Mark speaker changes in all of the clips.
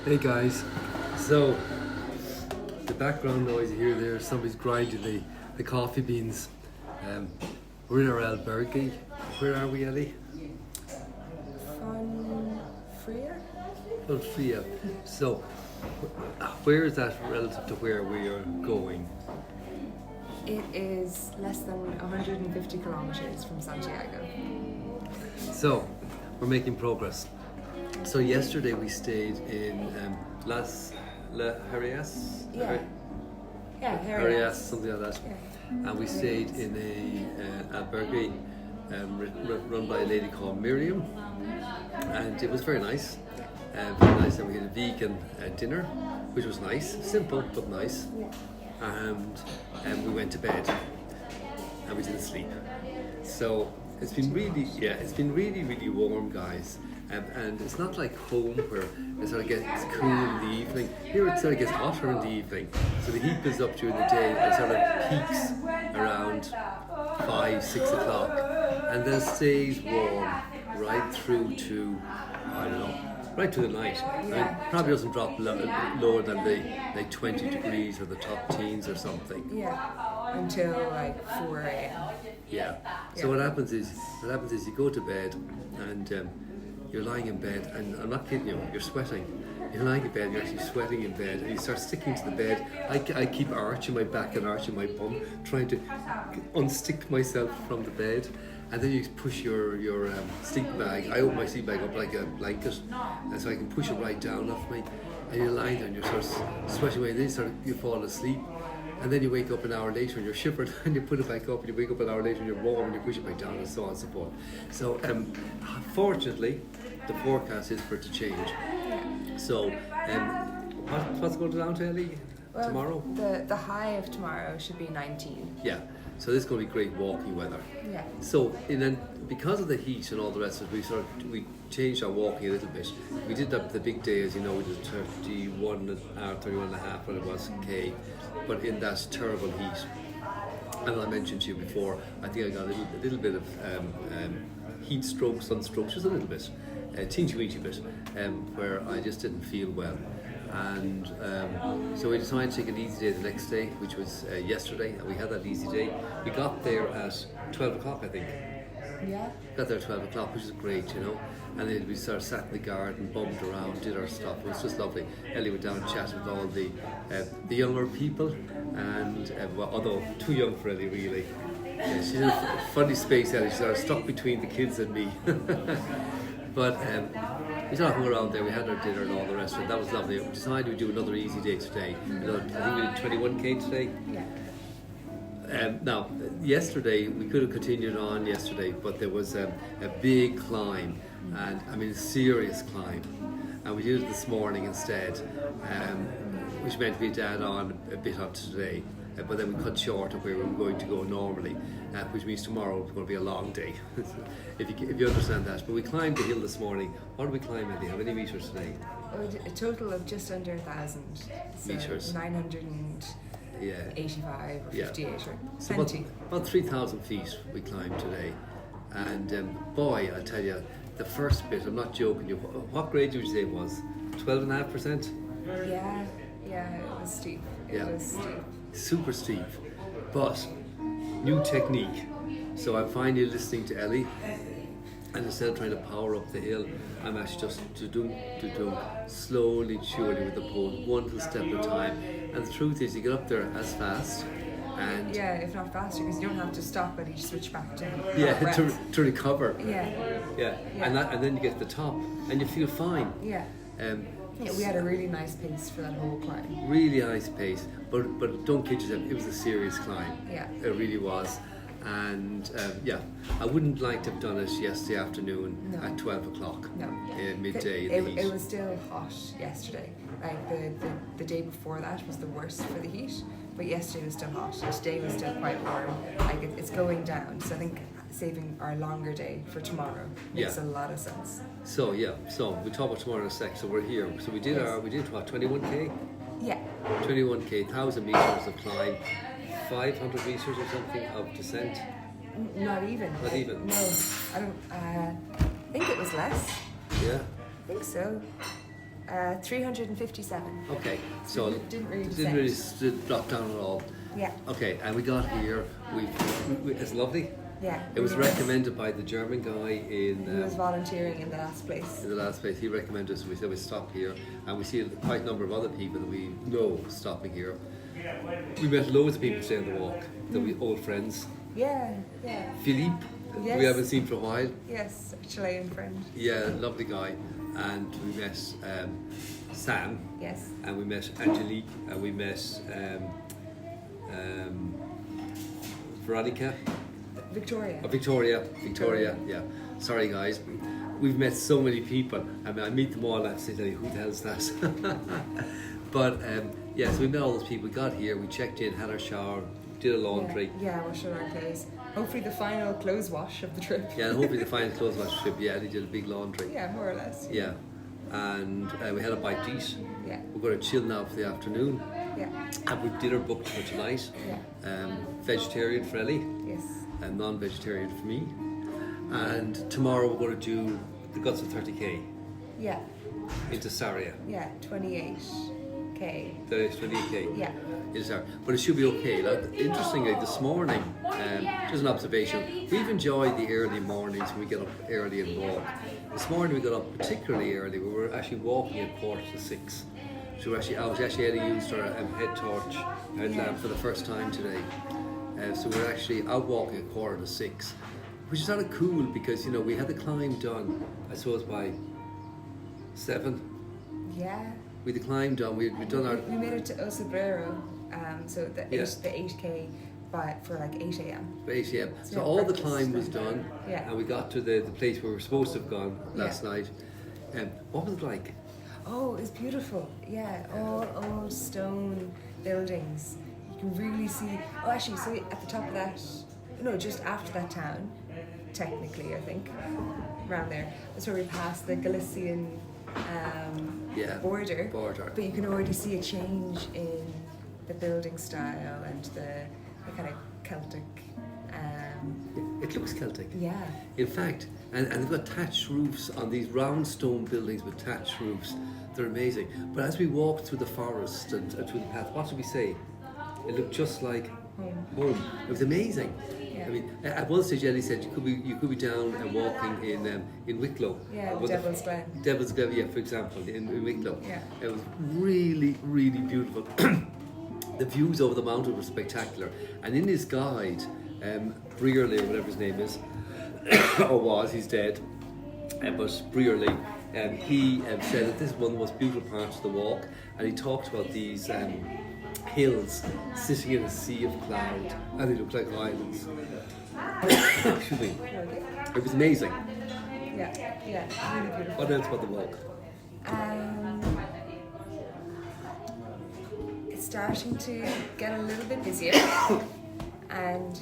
Speaker 1: Hey guys, so the background noise you hear there, somebody's grinding the coffee beans. We're in our albergue. Where are we, Ellie?
Speaker 2: Fonfria?
Speaker 1: Fonfria. So, where is that relative to where we are going?
Speaker 2: It is less than 150 kilometers from Santiago.
Speaker 1: So, we're making progress. So yesterday we stayed in Herrerías?
Speaker 2: Herrerías.
Speaker 1: Something like that.
Speaker 2: Yeah.
Speaker 1: And we stayed in a albergue run by a lady called Miriam, and it was very nice. Very nice. And we had a vegan dinner, which was nice, simple but nice. And we went to bed, and we didn't sleep. So it's been really warm, guys. And it's not like home where it sort of gets cool in the evening. Here it sort of gets hotter in the evening. So the heat goes up during the day and sort of peaks around 5, 6 o'clock. And then stays warm right through to, I don't know, right to the night.
Speaker 2: Yeah.
Speaker 1: It probably doesn't drop lower than the 20 degrees or the top teens or something.
Speaker 2: Yeah, until like 4 a.m.
Speaker 1: Yeah. So what happens is you go to bed and you're lying in bed, and I'm not kidding you, you're sweating. You're lying in bed, you're actually sweating in bed, and you start sticking to the bed. I keep arching my back and arching my bum, trying to unstick myself from the bed. And then you push your sleep bag. I open my sleep bag up like a blanket, and so I can push it right down off me. And you're lying there and you're sort of sweating away, and then you fall asleep. And then you wake up an hour later and you're shivered, and you put it back up, and you wake up an hour later and you're warm, and you push it back down, and so on and so forth. So, fortunately, the forecast is for it to change. So, what's going down to, Ellie, tomorrow?
Speaker 2: The high of tomorrow should be 19.
Speaker 1: Yeah, so this is going to be great walking weather.
Speaker 2: Yeah.
Speaker 1: So, because of the heat and all the rest of it, we changed our walking a little bit. We did the big day, as you know, we did 31 and a half, what it was, K, but in that terrible heat. And I mentioned to you before, I think I got a little bit of heat stroke, sunstroke, just a little bit, a teensy-weensy bit, where I just didn't feel well. And so we decided to take an easy day the next day, which was yesterday, and we had that easy day. We got there at 12 o'clock, I think.
Speaker 2: Yeah.
Speaker 1: Got there at 12 o'clock, which is great, you know. And then we sort of sat in the garden, bumped around, did our stuff. It was just lovely. Ellie went down and chatted with all the younger people, and although too young for Ellie, really. Yeah, she's in a funny space, Ellie. She's sort of stuck between the kids and me. But we sort of hung around there. We had our dinner and all the rest of it. That was lovely. We decided we'd do another easy day today. I think we did 21k today.
Speaker 2: Yeah.
Speaker 1: Now, yesterday, we could have continued on yesterday, but there was a big climb, and I mean a serious climb, and we did it this morning instead, which meant we'd add on a bit on today, but then we cut short of where we were going to go normally, which means tomorrow is going to be a long day, if you understand that. But we climbed the hill this morning. What did we climb, Andy? How many metres today?
Speaker 2: A total of just under 1,000. So
Speaker 1: Metres.
Speaker 2: 985 or 58 or
Speaker 1: So
Speaker 2: 20.
Speaker 1: about 3,000 feet we climbed today, and boy, I tell you, the first bit, I'm not joking you, what grade would you say it was? 12.5%?
Speaker 2: Yeah, it was steep. It was steep.
Speaker 1: Super steep, but new technique. So I'm finally listening to Ellie, and instead of trying to power up the hill, I'm actually just doing slowly, surely with the pole, one little step at a time. And the truth is, you get up there as fast, and
Speaker 2: Yeah, if not faster, because you don't have to stop at each switch back to
Speaker 1: to recover.
Speaker 2: Yeah.
Speaker 1: And then you get to the top, and you feel fine.
Speaker 2: Yeah, we had a really nice pace for that whole climb.
Speaker 1: Really nice pace, but don't kid yourself, it was a serious climb.
Speaker 2: Yeah.
Speaker 1: It really was. And I wouldn't like to have done it yesterday afternoon at 12 o'clock, midday.
Speaker 2: It was still hot yesterday. Like the day before that was the worst for the heat, but yesterday was still hot. Today was still quite warm. Like it's going down. So I think saving our longer day for tomorrow makes a lot of sense.
Speaker 1: So we'll talk about tomorrow in a sec. So we're here. So we did what, 21k?
Speaker 2: Yeah.
Speaker 1: 21k, 1,000 meters of climb, 500 meters or something of descent.
Speaker 2: Not even.
Speaker 1: Not even.
Speaker 2: No, I don't. I think it was less.
Speaker 1: Yeah.
Speaker 2: I think so. 357.
Speaker 1: Okay, so
Speaker 2: it didn't really
Speaker 1: didn't really drop down at all.
Speaker 2: Yeah.
Speaker 1: Okay, and we got here. It's lovely.
Speaker 2: Yeah.
Speaker 1: It was
Speaker 2: really nice.
Speaker 1: recommended by the German guy in.
Speaker 2: He was volunteering in the last place.
Speaker 1: In the last place, he recommended us. We said we stop here, and we see quite a number of other people that we know stopping here. We met loads of people today on the walk. That we old friends.
Speaker 2: Yeah.
Speaker 1: Philippe,
Speaker 2: Yes.
Speaker 1: we haven't seen for a while.
Speaker 2: Yes, a Chilean friend.
Speaker 1: Yeah, lovely guy. And we met Sam.
Speaker 2: Yes.
Speaker 1: And we met Angelique. And we met Veronica.
Speaker 2: Victoria.
Speaker 1: Victoria. Yeah. Sorry, guys. We've met so many people. I mean, I meet them all. And I have to say, who the hell's that? But yeah, so we met all those people. We got here. We checked in, had our shower, did a laundry.
Speaker 2: Yeah, washed our clothes. Hopefully the final clothes wash of the trip.
Speaker 1: Yeah, and hopefully the final clothes wash trip. Yeah, they did a big laundry.
Speaker 2: Yeah, more or less.
Speaker 1: Yeah, and we had a bite to eat.
Speaker 2: Yeah.
Speaker 1: We're going to chill now for the afternoon.
Speaker 2: Yeah.
Speaker 1: And we've dinner booked for tonight.
Speaker 2: Yeah.
Speaker 1: Vegetarian for Ellie.
Speaker 2: Yes.
Speaker 1: And non-vegetarian for me. And tomorrow we're going to do the guts of 30k.
Speaker 2: Yeah.
Speaker 1: Into Saria.
Speaker 2: Yeah, 28k.
Speaker 1: The 28k.
Speaker 2: Yeah.
Speaker 1: Into Saria. But it should be okay. Like, interestingly, this morning, just an observation, we've enjoyed the early mornings when we get up early and walk. This morning we got up particularly early. We were actually walking at 5:45. So we're actually out. Actually, Ellie used our head torch, headlamp for the first time today. So we're actually out walking at 5:45, which is sort of cool because, you know, we had the climb done, I suppose, by 7.
Speaker 2: Yeah.
Speaker 1: We had the climb done. We'd done our.
Speaker 2: We made it to Osabrero, so the 8k for like 8 a.m.
Speaker 1: By 8 a.m.
Speaker 2: So
Speaker 1: So all the
Speaker 2: breakfast.
Speaker 1: climb was done,
Speaker 2: Yeah.
Speaker 1: and we got to the place where we were supposed to have gone last night. What was it like?
Speaker 2: Oh, it's beautiful. Yeah, all old stone buildings. You can really see. Oh, actually, so at the top of that, no, just after that town, technically, I think, around there. That's where we passed the Galician border. But you can already see a change in the building style and the kind of Celtic.
Speaker 1: It looks Celtic.
Speaker 2: Yeah.
Speaker 1: In fact, and they've got thatched roofs on these round stone buildings with thatched roofs. They're amazing. But as we walked through the forest and through the path, what did we say? It looked just like home. It was amazing.
Speaker 2: Yeah.
Speaker 1: I mean, at one stage, Ellie said you could be down and walking in Wicklow.
Speaker 2: Yeah, Devil's Glen.
Speaker 1: Devil's Glen, yeah, for example, in Wicklow.
Speaker 2: Yeah.
Speaker 1: It was really, really beautiful. The views over the mountain were spectacular. And in his guide, Brearley, or whatever his name is, or was, he's dead, but Brearley, he said that this is one of the most beautiful parts of the walk, and he talked about these hills sitting in a sea of cloud, and they look like islands. Excuse me. It was amazing.
Speaker 2: Yeah, really beautiful.
Speaker 1: What else about the walk?
Speaker 2: It's starting to get a little bit busier, and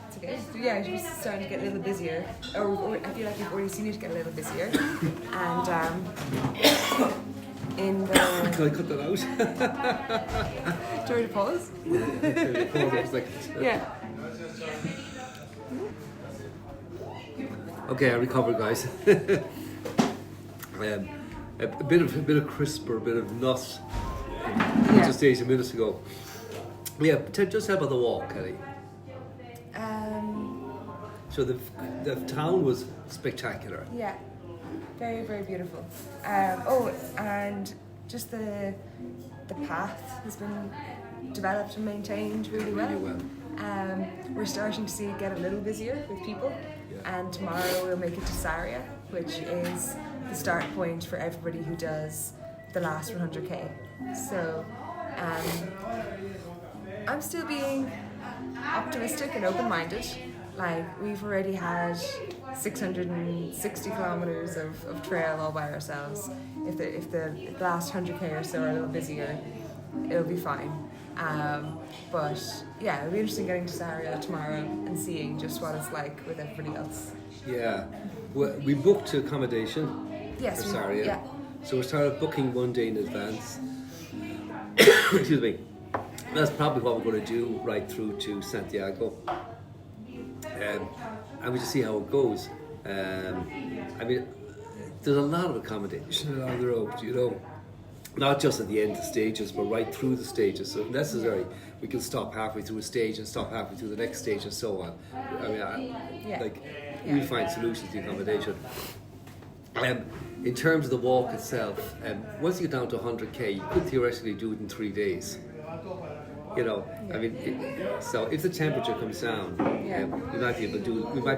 Speaker 2: it's okay. Yeah, it's starting to get a little busier. Or I feel like we've already seen it get a little busier, and in the.
Speaker 1: Can I cut that out?
Speaker 2: Do you want to pause? Yeah.
Speaker 1: Okay, I recovered, guys. A bit of crisper, a bit of nut. Just days a minute ago. Yeah, just how about the walk, Kelly? So the town was spectacular.
Speaker 2: Yeah, very, very beautiful. And just the path has been developed and maintained really well. We're starting to see it get a little busier with people, and tomorrow we'll make it to Saria, which is the start point for everybody who does the last 100k. So I'm still being optimistic and open-minded. Like, we've already had 660 kilometers of trail all by ourselves. If the last 100k or so are a little busier, it'll be fine. But yeah, it'll be interesting getting to Saria tomorrow and seeing just what it's like with everybody else.
Speaker 1: Yeah, well, we booked accommodation for Saria.
Speaker 2: Yeah.
Speaker 1: So we started booking 1 day in advance. Excuse me. That's probably what we're going to do right through to Santiago. And we just see how it goes. I mean, there's a lot of accommodation along the road, you know. Not just at the end of the stages, but right through the stages. So if necessary, we can stop halfway through a stage and stop halfway through the next stage and so on. I mean, we find solutions to accommodation. In terms of the walk itself, once you get down to 100k, you could theoretically do it in 3 days. You know, I mean, so if the temperature comes down, we might be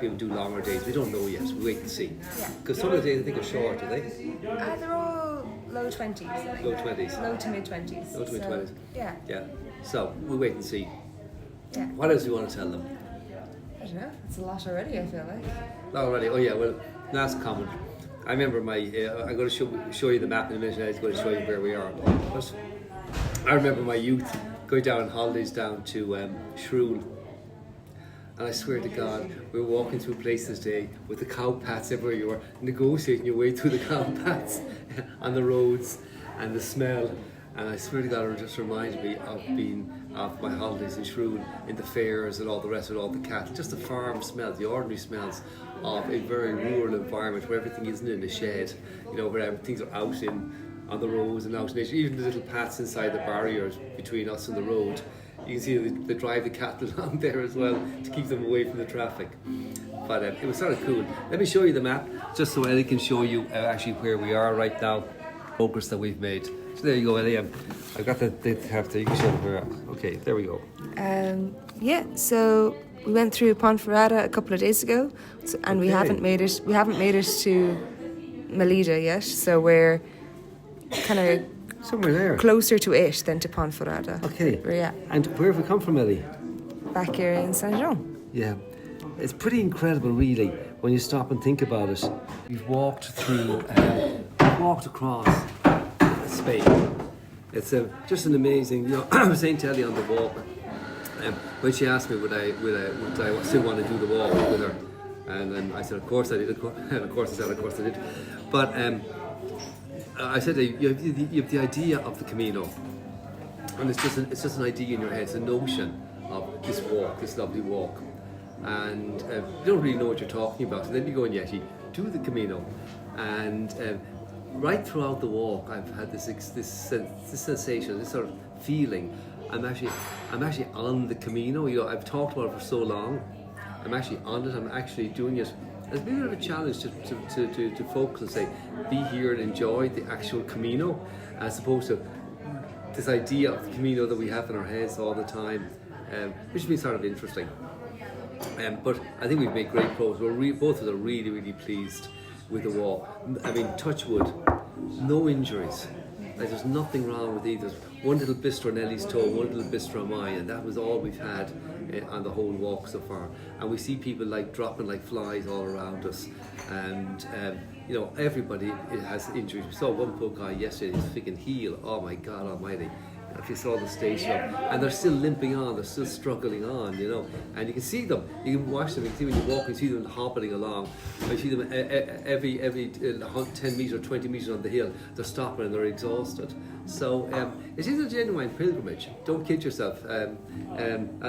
Speaker 1: able to do longer days. We don't know yet. We wait and see. Because some of the days I think are short, are they?
Speaker 2: They're all low 20s. I think.
Speaker 1: Low 20s.
Speaker 2: Low to mid 20s.
Speaker 1: Low to mid 20s.
Speaker 2: Yeah.
Speaker 1: Yeah. So we wait and see.
Speaker 2: Yeah.
Speaker 1: What else do you want to tell them?
Speaker 2: I don't know. It's a lot already. I feel like.
Speaker 1: Already. Oh yeah. Well, last comment. I remember my. I'm going to show you the map in a minute. I'm going to show you where we are. But I remember my youth going down on holidays down to Shrewd. And I swear to God, we were walking through places today with the cow pats everywhere. You were negotiating your way through the cow pats on the roads and the smell. And I swear to God, it just reminded me of my holidays in Shrewd, in the fairs and all the rest of it, all the cattle. Just the farm smell, the ordinary smells of a very rural environment where everything isn't in a shed, you know, where things are out on the roads and out in nature. Even the little paths inside the barriers between us and the road. You can see they drive the cattle along there as well to keep them away from the traffic. But it was sort of cool. Let me show you the map, just so Ellie can show you actually where we are right now, progress that we've made. So there you go, Ellie. I've got the tab there. You can show them where. Okay, there we go.
Speaker 2: So we went through Fonfria a couple of days ago, and we haven't made it. We haven't made it to Melida yet. So we're kind of
Speaker 1: somewhere there,
Speaker 2: closer to it than to Fonfria.
Speaker 1: Okay.
Speaker 2: Yeah.
Speaker 1: And where have we come from, Ellie?
Speaker 2: Back here in Saint Jean.
Speaker 1: Yeah. It's pretty incredible, really, when you stop and think about it. We've walked through, walked across Spain. It's just an amazing, you know. I was saying to Ellie on the walk, when she asked me would I still want to do the walk with her, and then I said, of course I did, and of course I did. But I said you have the idea of the Camino, and it's just an idea in your head. It's a notion of this walk, this lovely walk, and you don't really know what you're talking about. And then you go and you actually do the Camino, and right throughout the walk, I've had this sensation, this sort of feeling. I'm actually on the Camino. You know, I've talked about it for so long. I'm actually on it. I'm actually doing it. It's a bit of a challenge to focus and say, be here and enjoy the actual Camino, as opposed to this idea of the Camino that we have in our heads all the time, which has been sort of interesting. But I think we've made great progress. Both of us are really, really pleased with the walk. I mean, touch wood, no injuries. Like, there's nothing wrong with either. One little blister on Ellie's toe, one little blister on mine, and that was all we've had on the whole walk so far. And we see people like dropping like flies all around us, and you know, everybody has injuries. We saw one poor guy yesterday, his freaking heel. Oh my God Almighty! If you saw the stage show, and they're still limping on, they're still struggling on, you know, and you can see them, you can watch them, you can see when you walk, you see them hobbling along. I see them every 10 metres, 20 metres on the hill, they're stopping and they're exhausted. So it is a genuine pilgrimage, don't kid yourself. As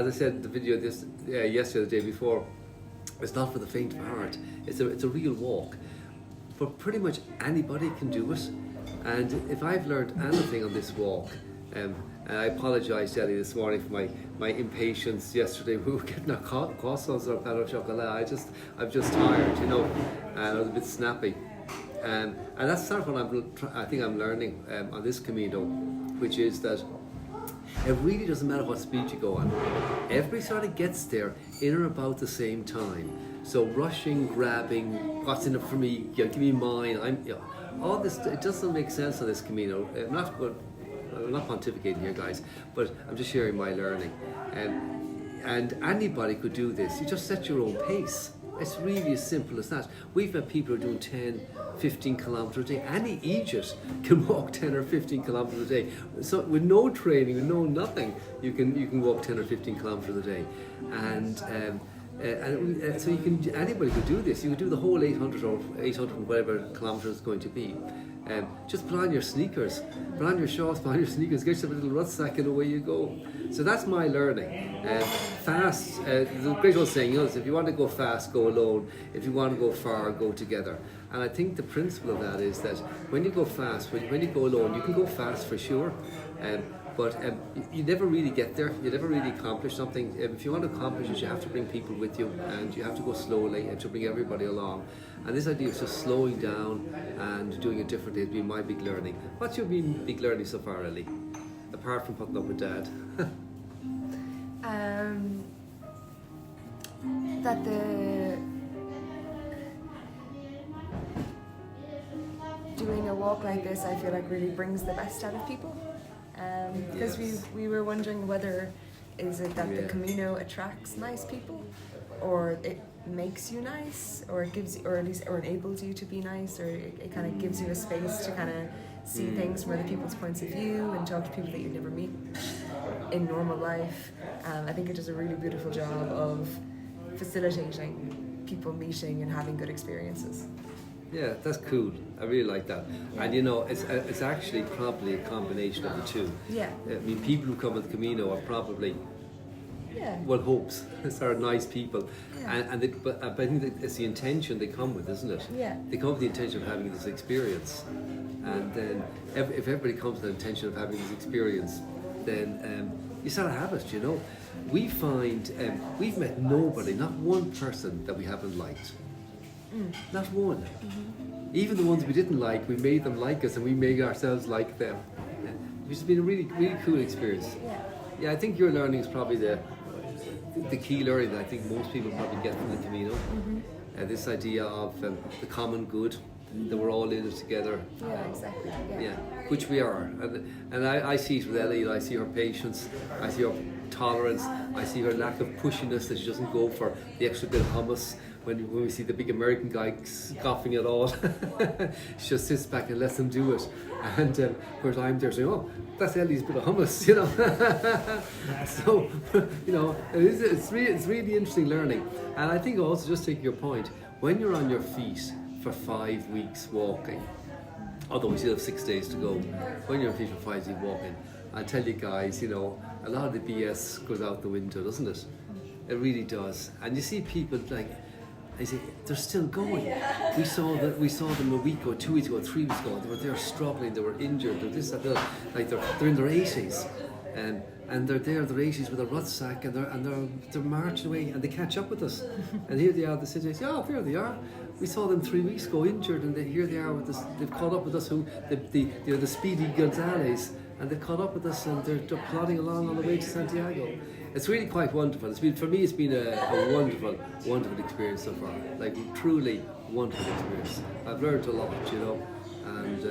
Speaker 1: I said in the video yesterday, the day before, it's not for the faint of heart. It's a real walk, but pretty much anybody can do it. And if I've learned anything on this walk, and I apologise to Ellie this morning for my impatience yesterday. We were getting our croissants or pain au chocolat. I'm just tired, you know, and I was a bit snappy. And that's sort of what I think I'm learning on this Camino, which is that it really doesn't matter what speed you go on. Everybody sort of gets there in or about the same time. So rushing, grabbing, what's in it for me? Yeah, give me mine. All this, it doesn't make sense on this Camino. I'm not pontificating here, guys, but I'm just sharing my learning. And anybody could do this. You just set your own pace. It's really as simple as that. We've had people who are doing 10, 15 kilometres a day. Any Egypt can walk 10 or 15 kilometres a day. So with no training, with no nothing, you can walk 10 or 15 kilometres a day. And so anybody could do this. You could do the whole 800 or 800 and whatever kilometres it's going to be. Just put on your sneakers, put on your shorts, put on your sneakers, get yourself a little rucksack and away you go. So that's my learning. Fast, the great old saying, you know, if you want to go fast, go alone. If you want to go far, go together. And I think the principle of that is that when you go fast, when you go alone, you can go fast for sure, but you never really get there. You never really accomplish something. If you want to accomplish it, you have to bring people with you, and you have to go slowly and to bring everybody along. And this idea of just slowing down and doing it differently has been my big learning. What's your big learning so far, Ellie? Apart from putting up with Dad.
Speaker 2: That doing a walk like this, I feel like really brings the best out of people. Because we were wondering whether is it that the Camino attracts nice people, or it makes you nice, or it gives, or at least, or enables you to be nice, or it kind of gives you a space to kind of see things from other people's points of view and talk to people that you'd never meet in normal life. I think it does a really beautiful job of facilitating people meeting and having good experiences.
Speaker 1: Yeah, that's cool. I really like that. Yeah. And you know, it's actually probably a combination of the two.
Speaker 2: Yeah.
Speaker 1: I mean, people who come on the Camino are probably, well, hopes. They're nice people. Yeah. But I think that it's the intention they come with, isn't it?
Speaker 2: Yeah.
Speaker 1: They come with the intention of having this experience. And then if everybody comes with the intention of having this experience, then you sort of have it, you know. We find, we've met nobody, not one person that we haven't liked. Not one. Mm-hmm. Even the ones we didn't like, we made them like us, and we made ourselves like them. Which has been a really, really cool experience. Yeah, I think your learning is probably the key learning that I think most people probably get from the Camino. Mm-hmm. This idea of the common good, that we're all in it together.
Speaker 2: Yeah, exactly. Yeah,
Speaker 1: which we are. And I see it with Ellie. I see her patience. I see her tolerance. I see her lack of pushiness, that she doesn't go for the extra bit of hummus when we see the big American guy scoffing at all. She just sits back and lets them do it. And whereas I'm there saying, oh, that's Ellie's bit of hummus, you know. So, you know, it's really interesting learning. And I think also, just take your point, when you're on your feet for 5 weeks walking, although we still have 6 days to go, when you're on your feet for 5 weeks walking, I tell you guys, you know, a lot of the BS goes out the window, doesn't it? It really does. And you see people like, I say, they're still going. We saw them a week or 2 weeks ago, 3 weeks ago. They were there struggling. They were injured. They're this, that, like they're in their 80s, and they're there in their 80s with a rucksack, and they're marching away, and they catch up with us. And here they are. The city. Oh, there they are. We saw them 3 weeks ago injured, and here they are with us. They've caught up with us. They're the speedy Gonzales, and they've caught up with us, and they're plodding along on the way to Santiago. It's really quite wonderful. For me, it's been a wonderful, wonderful experience so far. Like, truly wonderful experience. I've learned a lot, you know, and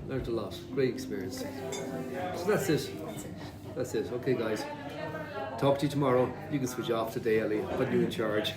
Speaker 1: learned a lot. Great experience. So that's it. That's it. Okay, guys. Talk to you tomorrow. You can switch off today, Ellie. I'll put you in charge.